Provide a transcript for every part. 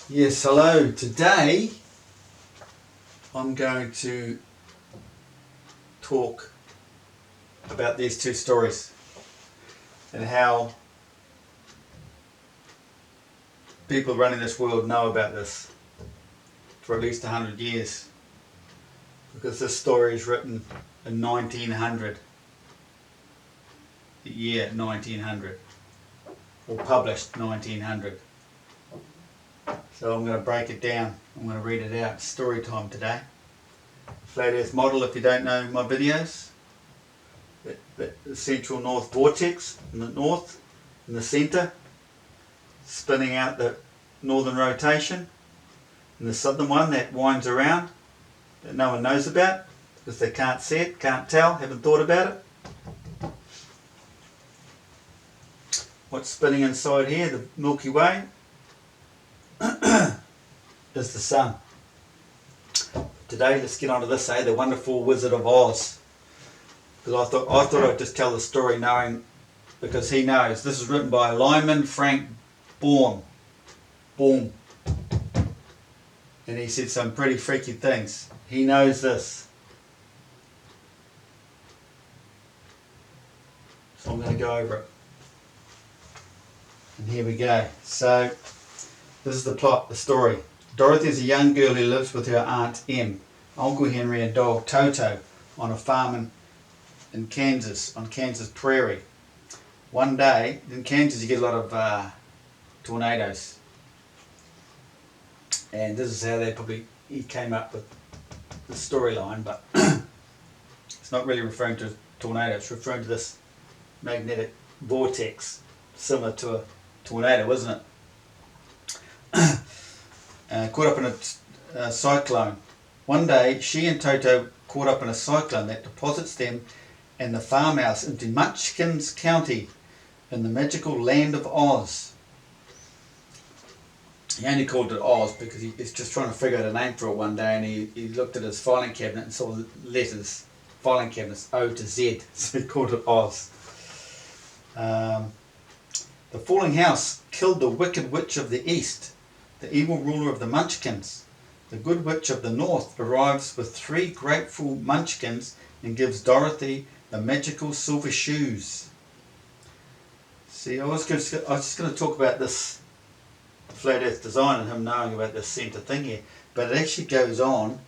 Yes, hello. Today I'm going to talk about these two stories and how people running this world know about this for at least 100 years, because this story is written in 1900, the year 1900, or published 1900. So I'm going to break it down. I'm going to read it out. Story time today. Flat Earth model, if you don't know my videos. The central north vortex in the north, in the centre, spinning out the northern rotation. And the southern one that winds around, that no one knows about, because they can't see it, can't tell, haven't thought about it. What's spinning inside here, the Milky Way, is the sun. Today, let's get on to this, the wonderful Wizard of Oz. Because I thought I'd just tell the story knowing, because he knows. This is written by Lyman Frank Baum. And he said some pretty freaky things. He knows this. So I'm going to go over it. And here we go. So, this is the plot, the story. Dorothy is a young girl who lives with her Aunt Em, Uncle Henry and dog Toto on a farm in Kansas, on Kansas prairie. One day, in Kansas you get a lot of tornadoes. And this is how he came up with the storyline, but it's not really referring to a tornado, it's referring to this magnetic vortex, similar to a tornado, isn't it? Caught up in a cyclone. One day, she and Toto caught up in a cyclone that deposits them and the farmhouse into Munchkins County in the magical land of Oz. He only called it Oz because he was just trying to figure out a name for it one day, and he looked at his filing cabinet and saw the letters, filing cabinets, O to Z, so he called it Oz. The falling house killed the wicked witch of the east, the evil ruler of the Munchkins. The good witch of the north arrives with 3 grateful Munchkins and gives Dorothy the magical silver shoes. See, I was just going to talk about this flat earth design and him knowing about this centre thing here, but it actually goes on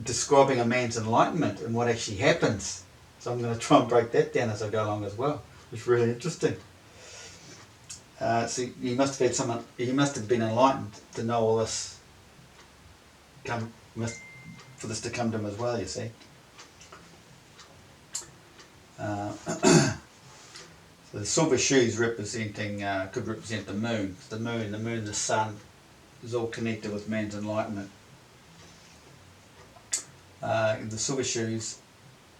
describing a man's enlightenment and what actually happens. So I'm going to try and break that down as I go along as well. It's really interesting. So he must have been enlightened to know all this, for this to come to him as well, you see. So the silver shoes representing, could represent the moon. The moon, the sun is all connected with man's enlightenment. The silver shoes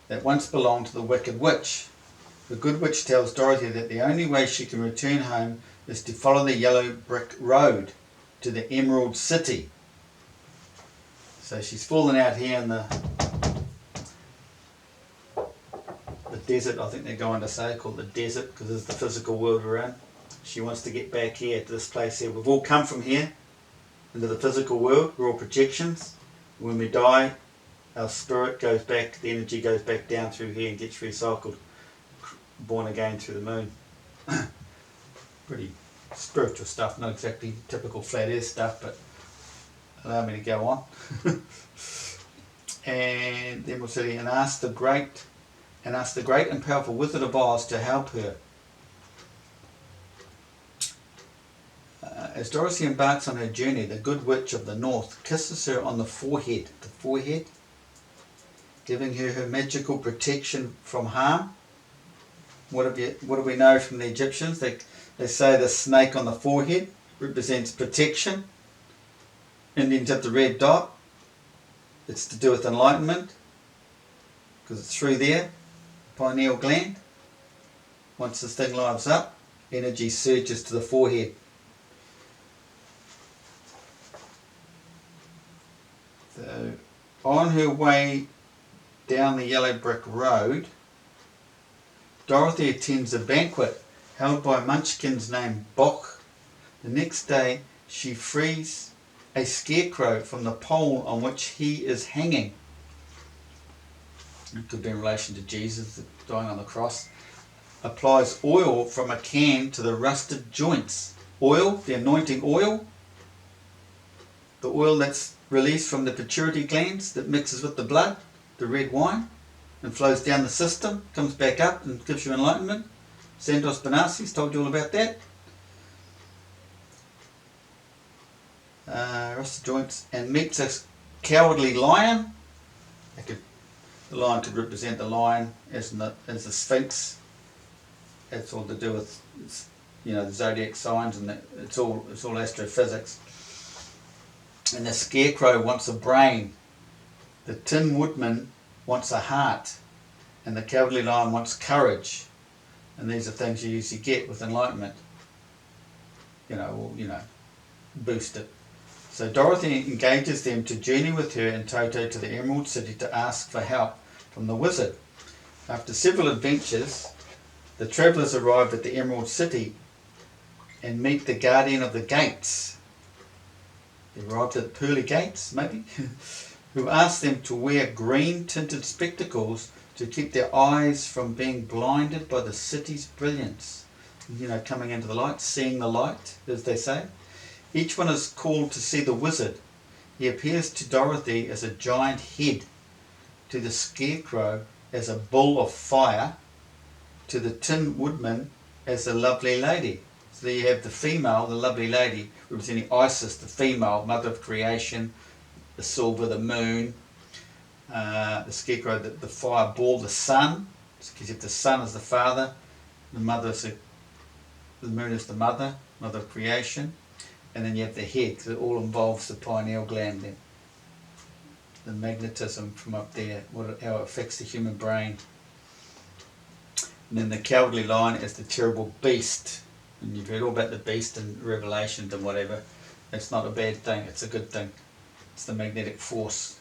that once belonged to the wicked witch. The good witch tells Dorothy that the only way she can return home is to follow the yellow brick road to the Emerald City. So she's fallen out here in the desert, I think they're going to say, called the desert, because it's the physical world we're in. She wants to get back here to this place here. We've all come from here into the physical world. We're all projections. When we die, our spirit goes back, the energy goes back down through here and gets recycled, born again through the moon. Pretty spiritual stuff, not exactly typical flat earth stuff, but allow me to go on. And then we'll see, and ask the great and powerful Wizard of Oz to help her. As Dorothy embarks on her journey, the good witch of the north kisses her on the forehead, giving her her magical protection from harm. What do we know from the Egyptians? They say the snake on the forehead represents protection. Indians have the red dot. It's to do with enlightenment, because it's through there, pineal gland. Once this thing lives up, energy surges to the forehead. So, on her way down the yellow brick road, Dorothy attends a banquet held by munchkins named Bock, The next day she frees a scarecrow from the pole on which he is hanging. It could be in relation to Jesus dying on the cross. Applies oil from a can to the rusted joints. Oil, the anointing oil, the oil that's released from the pituitary glands that mixes with the blood, the red wine, and flows down the system, comes back up and gives you enlightenment. Santos Benassis told you all about that. Rusted joints, and meets a cowardly lion. The lion could represent the lion as the Sphinx. It's all to do with, the zodiac signs, and it's all astrophysics. And the scarecrow wants a brain. The Tin Woodman wants a heart, and the Cowardly Lion wants courage. And these are things you usually get with enlightenment. Boost it. So Dorothy engages them to journey with her and Toto to the Emerald City to ask for help from the wizard. After several adventures, the travellers arrive at the Emerald City and meet the guardian of the gates. They arrived at the pearly gates, maybe, who asks them to wear green-tinted spectacles to keep their eyes from being blinded by the city's brilliance. Coming into the light, seeing the light, as they say. Each one is called to see the wizard. He appears to Dorothy as a giant head, to the scarecrow as a bull of fire, to the Tin Woodman as a lovely lady. So there you have the female, the lovely lady, representing Isis, the female, mother of creation, the silver, the moon, the scarecrow, the fire ball, the sun, because you have the sun as the father, the moon is the mother of creation, and then you have the head, because it all involves the pineal gland then. The magnetism from up there, how it affects the human brain. And then the Cowardly Lion is the terrible beast. And you've heard all about the beast in Revelations and whatever. It's not a bad thing, it's a good thing. It's the magnetic force.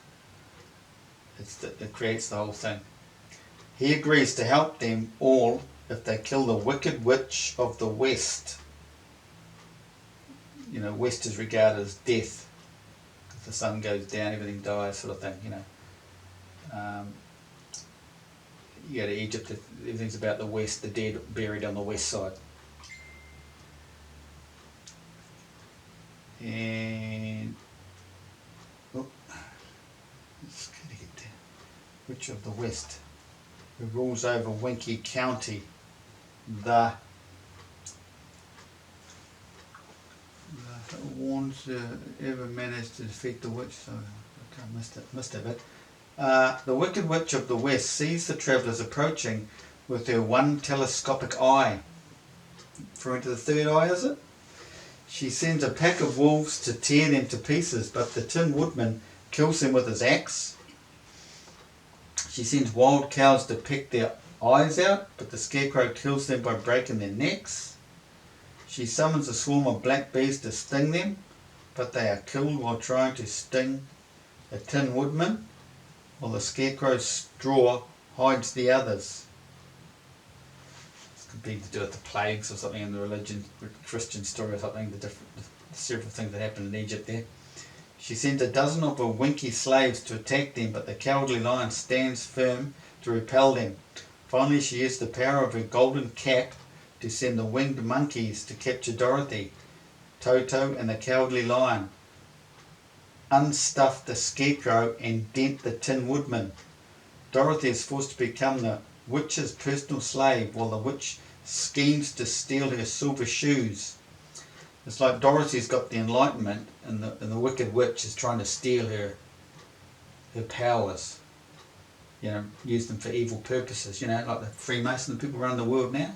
It creates the whole thing. He agrees to help them all if they kill the Wicked Witch of the West. West is regarded as death. If the sun goes down, everything dies, sort of thing, You go to Egypt, everything's about the west, the dead buried on the west side. And let's get there. Witch of the West, who rules over Winky County, the warns ever managed to defeat the witch. So I missed a bit. The Wicked Witch of the West sees the travellers approaching with her one telescopic eye. Referring to the third eye, is it? She sends a pack of wolves to tear them to pieces, but the Tin Woodman kills them with his axe. She sends wild cows to peck their eyes out, but the scarecrow kills them by breaking their necks. She summons a swarm of black bees to sting them, but they are killed while trying to sting the Tin Woodman, while the scarecrow's straw hides the others. This could be to do with the plagues or something in the religion, Christian story or something, the several things that happened in Egypt there. She sends a dozen of her winky slaves to attack them, but the Cowardly Lion stands firm to repel them. Finally, she used the power of her golden cap to send the winged monkeys to capture Dorothy, Toto and the Cowardly Lion, unstuff the scarecrow and dent the Tin Woodman. Dorothy is forced to become the witch's personal slave while the witch schemes to steal her silver shoes. It's like Dorothy's got the enlightenment and the wicked witch is trying to steal her powers. Use them for evil purposes, like the Freemason, the people around the world now.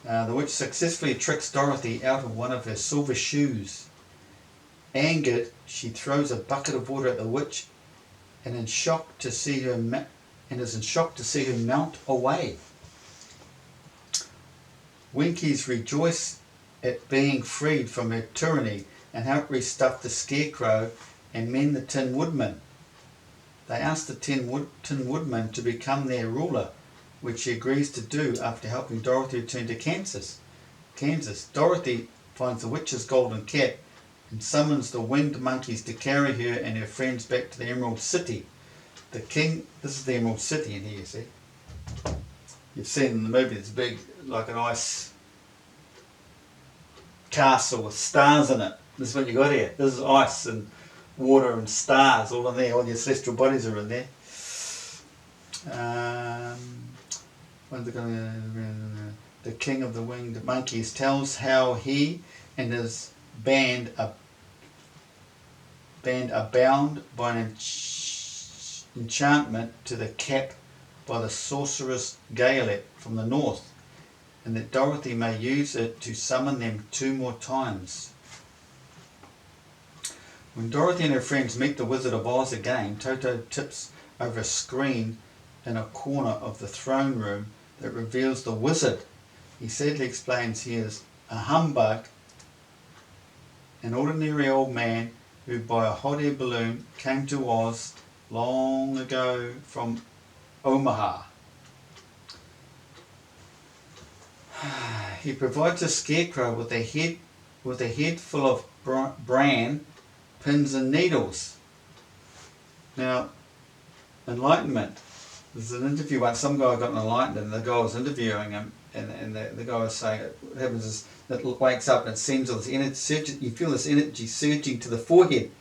The witch successfully tricks Dorothy out of one of her silver shoes. Angered, she throws a bucket of water at the witch and is in shock to see her melt away. Winkies rejoice at being freed from her tyranny and help restuff the scarecrow and mend the Tin Woodman. They ask the Tin Woodman to become their ruler, which he agrees to do after helping Dorothy return to Kansas. Kansas. Dorothy finds the witch's golden cap and summons the winged monkeys to carry her and her friends back to the Emerald City. The king, this is the Emerald City in here, you see. You've seen in the movie, it's big, like an ice castle with stars in it. This is what you got here. This is ice and water and stars all in there. All your celestial bodies are in there. The king of the winged monkeys tells how he and his band are bound by an enchantment to the cap by the sorceress Gaelet from the north, and that Dorothy may use it to summon them 2 more times. When Dorothy and her friends meet the Wizard of Oz again, Toto tips over a screen in a corner of the throne room that reveals the wizard. He sadly explains he is a humbug, an ordinary old man who by a hot air balloon came to Oz long ago from Omaha. He provides a scarecrow with a head full of bran, pins and needles. Now, enlightenment. There's an interview once, some guy got enlightened and the guy was interviewing him and the guy was saying what happens is it wakes up and it sends all this energy, you feel this energy surging to the forehead.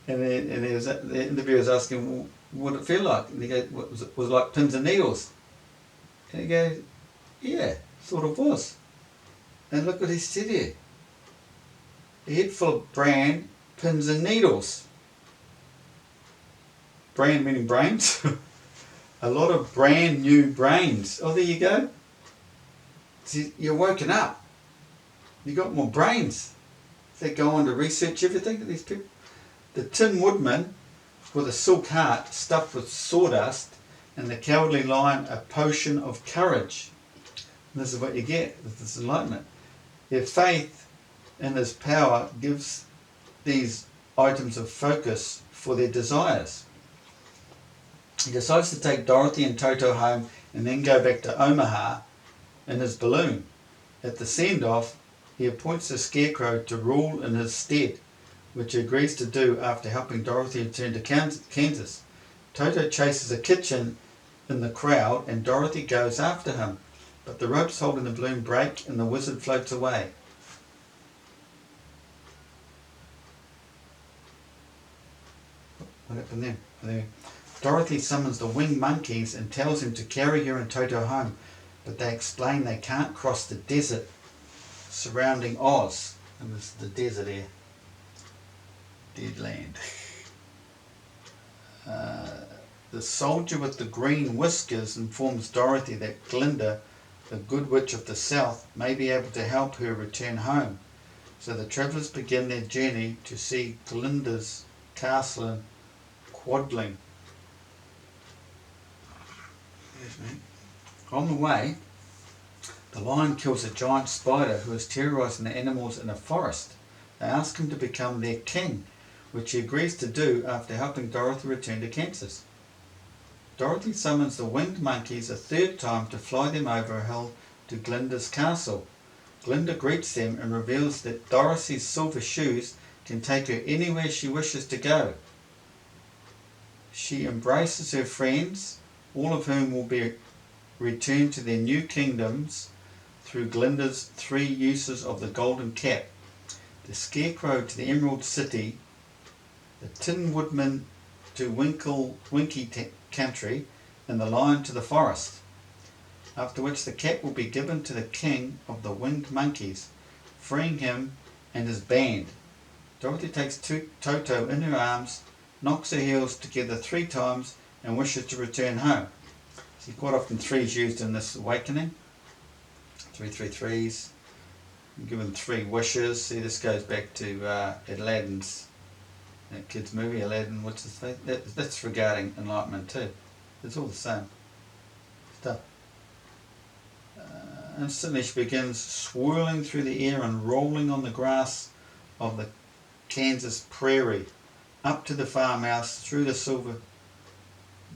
And the interviewer was asking, well, what did it feel like? And he goes, was it like pins and needles? And he goes, yeah, sort of was. And look what he said here. A head full of bran, pins and needles. Bran meaning brains. A lot of brand new brains. Oh, there you go. See, you're woken up. You got more brains. They go on to research everything, these people. The Tin Woodman with a silk heart stuffed with sawdust, and the Cowardly Lion a potion of courage. And this is what you get with this enlightenment. Their faith in his power gives these items of focus for their desires. He decides to take Dorothy and Toto home and then go back to Omaha in his balloon. At the send-off, he appoints a scarecrow to rule in his stead, which he agrees to do after helping Dorothy return to Kansas. Toto chases a kitchen in the crowd and Dorothy goes after him, but the ropes holding the balloon break and the wizard floats away. What happened there? Dorothy summons the winged monkeys and tells him to carry her and Toto home, but they explain they can't cross the desert surrounding Oz. And this is the desert here. Dead land. The soldier with the green whiskers informs Dorothy that Glinda, the good witch of the south, may be able to help her return home. So the travellers begin their journey to see Glinda's castle in Quadling. On the way, the lion kills a giant spider who is terrorising the animals in a forest. They ask him to become their king, which he agrees to do after helping Dorothy return to Kansas. Dorothy summons the winged monkeys a 3rd time to fly them over a hill to Glinda's castle. Glinda greets them and reveals that Dorothy's silver shoes can take her anywhere she wishes to go. She embraces her friends, all of whom will be returned to their new kingdoms through Glinda's 3 uses of the golden cap: the Scarecrow to the Emerald City, the Tin Woodman to Winky Country, and the Lion to the forest. After which the cap will be given to the king of the winged monkeys, freeing him and his band. Dorothy takes Toto in her arms, knocks her heels together 3 times, and wishes to return home. See, quite often 3 is used in this awakening. 3 3s. Given 3 wishes. See, this goes back to Aladdin's, that kid's movie, Aladdin, what's his face? That's regarding enlightenment too. It's all the same stuff. Instantly she begins swirling through the air and rolling on the grass of the Kansas prairie, up to the farmhouse, through the silver.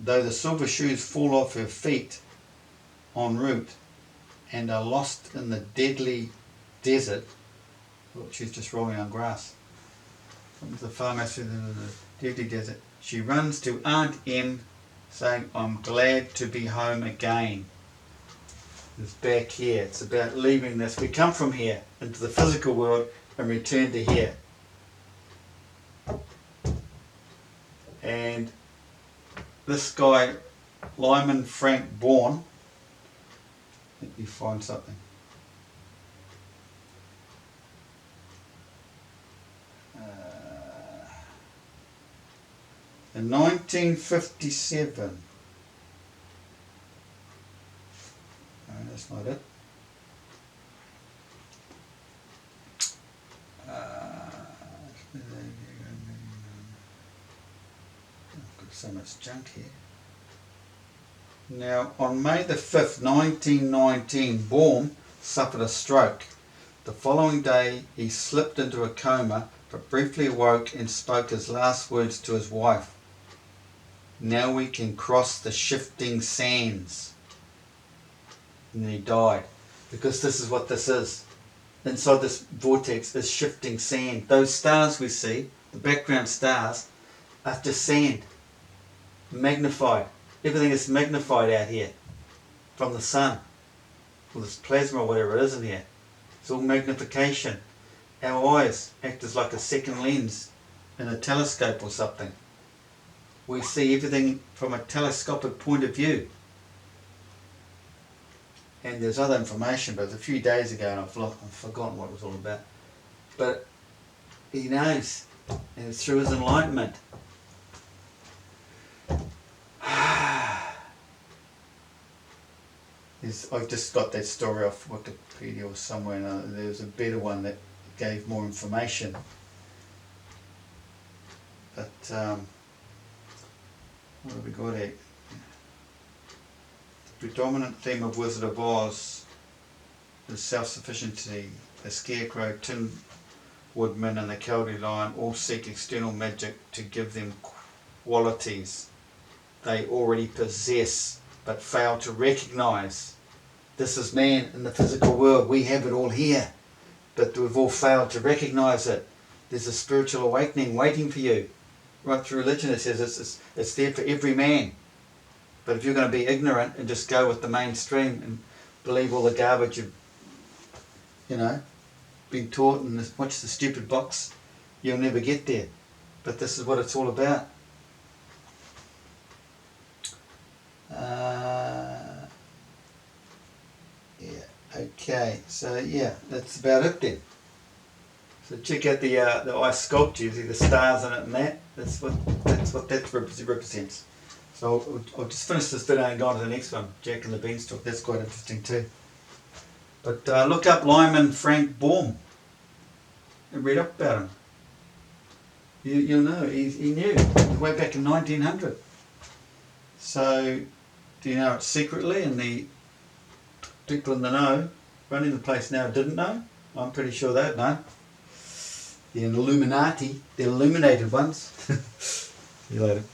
Though the silver shoes fall off her feet en route, and are lost in the deadly desert. Look, she's just rolling on grass. Comes the farmhouse through the deadly desert. She runs to Aunt Em, saying, "I'm glad to be home again." It's back here. It's about leaving this. We come from here into the physical world and return to here. And this guy, Lyman Frank Baum, let me find something. In 1957. No, that's not it. I've got so much junk here. Now, on May the 5th, 1919, Baum suffered a stroke. The following day, he slipped into a coma, but briefly awoke and spoke his last words to his wife. "Now we can cross the shifting sands." And then he died. Because this is what this is. Inside this vortex is shifting sand. Those stars we see, the background stars, are just sand. Magnified. Everything is magnified out here from the sun. Or this plasma or whatever it is in here. It's all magnification. Our eyes act as like a second lens in a telescope or something. We see everything from a telescopic point of view. And there's other information, but it was a few days ago and I've forgotten what it was all about. But he knows, and it's through his enlightenment. I've just got that story off Wikipedia or somewhere, and there was a better one that gave more information. But what have we got here? The predominant theme of Wizard of Oz is self-sufficiency. The Scarecrow, Tin Woodman and the Cowardly Lion all seek external magic to give them qualities they already possess but fail to recognise. This is man in the physical world. We have it all here, but we've all failed to recognise it. There's a spiritual awakening waiting for you. Right through religion it says it's there for every man. But if you're going to be ignorant and just go with the mainstream and believe all the garbage you've, been taught and watch the stupid box, you'll never get there. But this is what it's all about. Okay, so yeah, that's about it then. So check out the ice sculpture. You see the stars in it and that. That's what that represents. So I'll just finish this video and go on to the next one, Jack and the Beanstalk. That's quite interesting too. But look up Lyman Frank Baum and read up about him. You'll know, he knew way back in 1900. So do you know it secretly, and the people in the know running the place now didn't know? I'm pretty sure they'd know. The Illuminati, the illuminated ones. See you later.